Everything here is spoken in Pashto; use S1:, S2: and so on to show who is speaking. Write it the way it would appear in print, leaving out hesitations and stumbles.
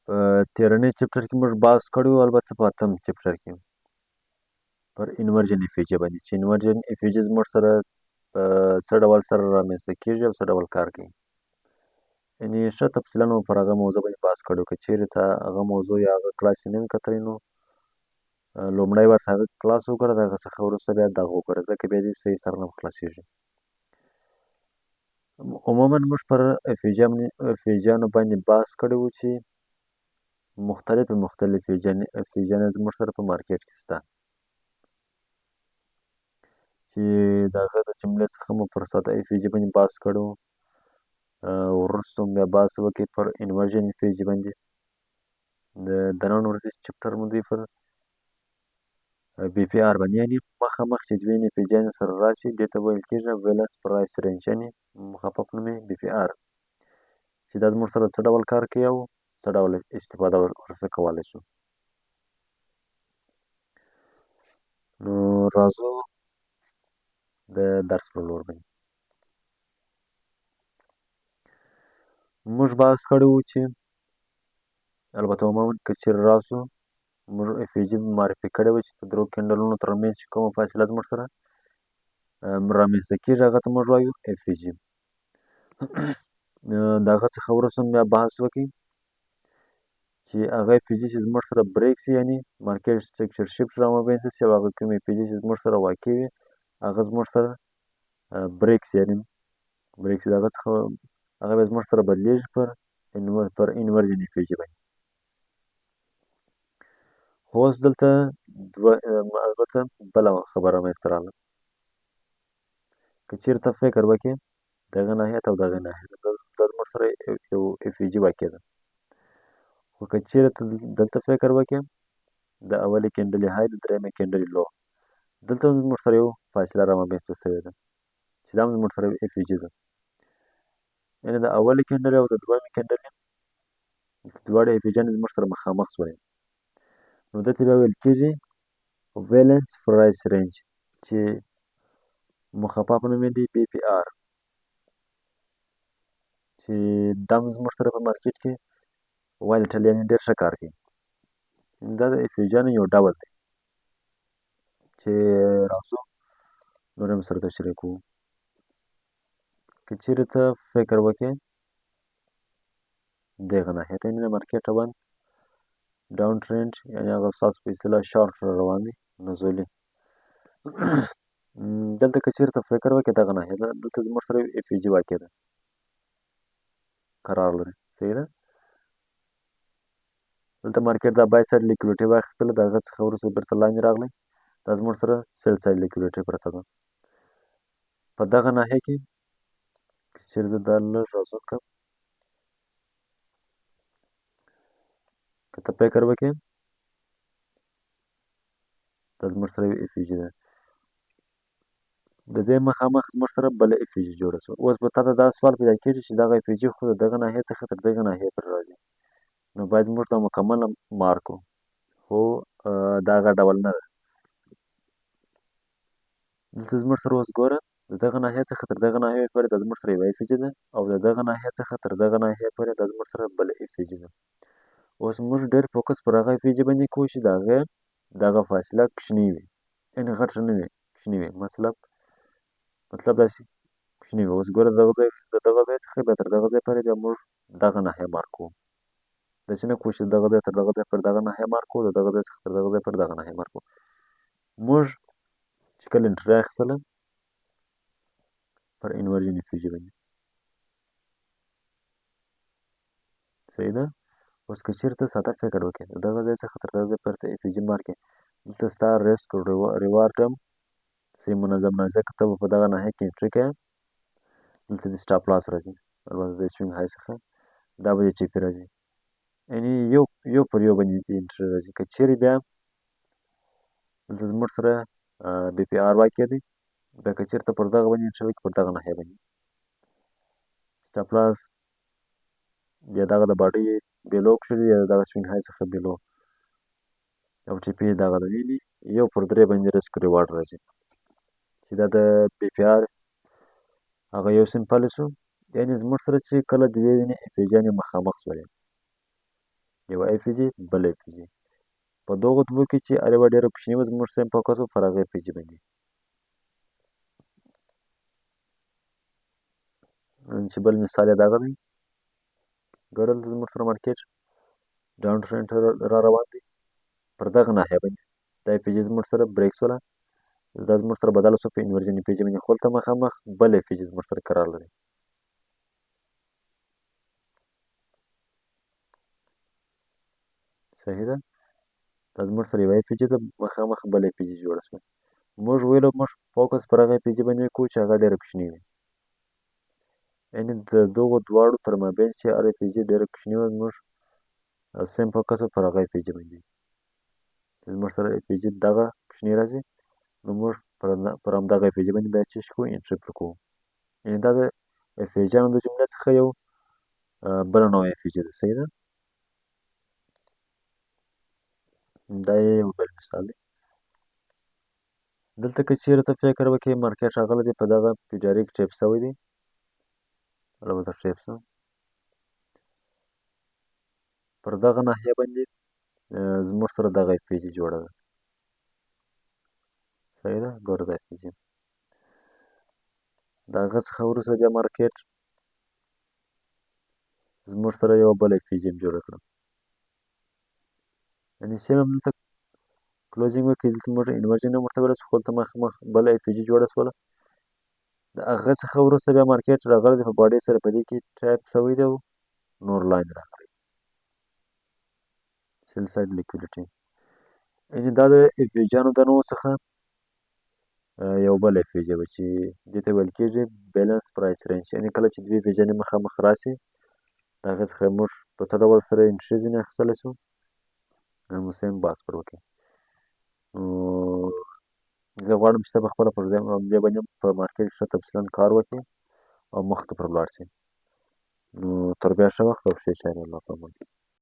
S1: په تېرني چپټر کې موږ بحث کړی وو، البته په اتم چپټر کې پر انورجن افیجه باندې چې انورجن افیجه زموږ سره په څه ډول سره رامنځته کېږي او څه ډول کار کوي. یعنې ښه تفصیلا مو پر هغه موضوع باندې بحث کړی وو. که چېرې ته هغه موضوع یا هغه کلاس چې نه وي کتلی نو لومړی ورته هغه کلاس وګوره، د هغه څخه وروسته بیا دغه وګوره، ځکه بیا دې صحیح سره نه خلاصېږي. عموما موږ پر افیجانو باندې بحث کړی وو چې مختلف افیجان زموږ سره په مارکیټ کې شته، چې د هغه د جملې څخه مو پر ساده افیجې باندې بحث کړی وو. وروسته مو بیا بحث وکړی پر انورژن افیجې باندې. د نن ورځې چپټر مو دی پر بي پي آر باندې، یعنې مخامخ چې دوې افیجانې سره راشي دې ته ویل کېږي ویلنس پرایس رینج، یعنې مخفف نوم یې بي پي آر، چې دا زموږ سره څه ډول کار کوي او څه ډول استفاده ورڅخه کولی شو. نو راځو د درس پر لور باندې. موږ بحث کړی وو چې البته عموما که چېرې راسو موږ افیجي معرفي کړې وه چې د درو کینډلونو ترمنځ چې کومه فاصله زموږ سره رامنځته کېږي هغه ته موږ وایو افیجي. د هغه څخه وروسته بیا بحث وکړي چې هغه افیجي چې زموږ سره بریک شي، یعنې مارکیټ سټرکچر شفټ رامنځته شي، او هغه کوم افیجي چې زموږ سره واقع وي هغه زموږ سره بریک شي، یعنې بریک شي د هغه څخه هغه بیا زموږ سره بدلېږي پر انورجن افیجي باندې. خو اوس دلته البته بله خبره منځته راغله. که چېرې ته فکر وکړې دغه ناحیې ته او دغه ناحیې ته دا زموږ سره یو افیجي واقع ده، خو که چېرې ته دلته فکر وکړې د اولې کینډلې های د درېیمې کینډلې لو، دلته هم زموږ سره یو فاصله رامنځته شوې ده چې دا هم زموږ سره افیجي ده. یعنې د اولې کینډلې او د دویمې کینډلې دواړه افیجیانې زموږ سره مخامخ شولې، نو دې ته بیا ویل کېږي ویلنس پرایس رینج، چې مخفف نوم یې دی بي پي آر، چې دا هم زموږ سره په مارکیټ کې وایلټل یعنې ډېر ښه کار کوي. دا د افیجیانو یو ډول دی چې راځو نور هم سره تشریح کوو. که چېرې ته فکر وکړې دغه ناحیې ته، یعنې د مارکیټ روان ډاون ټرینډ، یعنې هغه ستاسو په اصطلاح شارټ روان دی نزولي. دلته که چېرې ته فکر وکړې دغه ناحیه ده، دلته زموږ سره افیجي واقع ده، قرار لري، صحیح ده. دلته مارکیټ دا بای سایډ لیکویډیټي واخیستله، د هغه څخه وروسته بېرته لاندې راغلی، دا زموږ سره سیل سایډ لیکویډیټي پرته ده. په دغه ناحیه کې که چېرې زه دا لږ رازوم کړم، که ته فکر وکړې دا زموږ سره یو افیجي ده، د دې مخامخ زموږ سره بله افیجي جوړه شوه. اوس به تا ته دا سوال پیدا کېږي چې دغه افیجي خو د دغه ناحیې څخه تر دغه ناحیې پورې راځي، نو باید موږ دا مکمله مارک کړو، خو دا هغه ډول نه ده. دلته زموږ سره اوس ګوره د دغه ناحیې څخه تر دغه ناحیې پورې دا زموږ سره یوه افیجي ده، او د دغه ناحیې څخه تر دغه ناحیې پورې دا زموږ سره بله افیجي ده. اوس موږ ډېر فوکس پر هغه افیجي باندې کوو چې د هغې دغه فاصله کوچنۍ وي، یعنې غټه نه وي، کوچنۍ وي. مطلب داسې کوچنۍ وي. اوس ګوره د دغه ځای څخه بیا تر دغه ځای پورې بیا موږ دغه ناحیه مارک کوو، داسې نه کوو چې دغه ځای تر دغه ځای پورې دغه ناحیه مارک کوو، د دغه ځای څخه تر دغه ځای پورې دغه ناحیه مارک کوو. موږ چې کله انټري اخیستله پر انورجن افیجي باندې، صحیح ده. اوس که چېرې ته ساده فکر وکړې د دغه ځای څخه تر دغه ځای پورې ته افیجي مارک کړې، دلته ستا ریسک او ریوارډ هم صحیح منظم نه، ځکه ته به په دغه ناحیه کې انټري کوې، دلته دې سټاپ لاس راځي، البته د سوینګ های څخه دا به دې ټپي راځي، یعنې یو پر یو باندې دې انټري راځي. که چېرې بیا دلته زموږ سره بي پي آر واقع دی، بیا که چېرې ته پر دغه باندې انټري وکړې، پر دغه ناحیه باندې سټاپ لاس یا دغه د باډۍ بیلو کښلي یا دغه سوینګ های څخه بیلو، او ټپي یې دغه ده، یعنې یو پر درې باندې ریسک ریوارډ راځي، چې دا د بي پي آر هغه یو سمپل شو. یعنې زموږ سره چې کله دوې افیجیانې مخامخ شولې، یو اف جی بل اف جی. په دغو دوو کې چې هر یوه ډېره کوچنۍ وه زموږ سیم فوکس و پر هغه اف جي باندې. چې بل مثال یې دغه دی، ګورل زموږ سره مارکیټ ډاون ټرینډ را روان دی پر دغه ناحیه باندې. دا اف جي زموږ سره بریک شوله، دا زموږ سره بدله شوه په انورجن اف جي باندې، خو هلته مخامخ بل اف جي زموږ سره قرار لري. صحیح ده، دا زموږ سره یوه اف جي ده، مخامخ بل اف جي جوړه شوه. موږ ویلو موږ فوکس پر هغه اف جي باندې کوو چې هغه ډېره کوچنۍ وي، یعنې د دغو دواړو تر مابین چې هر اف جي ډېره کوچنۍ وه زموږ سیم فوکس پر هغه اف جي باندې. چې زموږ سره اف جي دغه کوچنۍ راځي نو موږ پر همدغه اف جي باندې باید څه شي کوو، انټري پرې کوو. یعنې دا د اف جیانو د جملې څخه یو بله نوع اف جي ده. صحیح ده، دا یې یو بل مثال دی. دلته که چېرې ته فکر وکړې مارکیټ راغلی دی په دغه پیډاریک ټریپ شوی دی، البته ټریپ شو پر دغه ناحیه باندې زموږ سره دغه اف جي جوړه ده. صحیح ده، ګوره دا اف جي د هغه څخه وروسته بیا مارکیټ زموږ سره یوه بله اف جي جوړه کړه، یعنې سیم هم دلته کلوزینګ وکړي، دلته موږ انورجن هم ورته ویلی شو، خو دلته مخامخ بله اف جي جوړه شوله. د هغه څخه وروسته بیا مارکیټ راغلی دی په باډۍ سره، په دې کې ټریپ شوی دی او نور لاین راغلی سیل سایډ لیکویډیټي. یعنې دا د اف جیانو د نوعو څخه یو بل اف جي وه چې دې ته ویل کېږي بیلنس پرایس رینج. یعنې کله چې دوې اف جیانې مخامخ راشي د هغې څخه موږ په څه ډول سره انټري ځینې اخیستلی شو، سیم بحث پر وکړو. نو زه غواړم چې ته پخپله پر دې باندې په مارکیټ ښه تفصیلا کار وکړې او مخ ته پر ولاړ شې. نو تر بیا ښه وخت او ښې چارې الله په امان.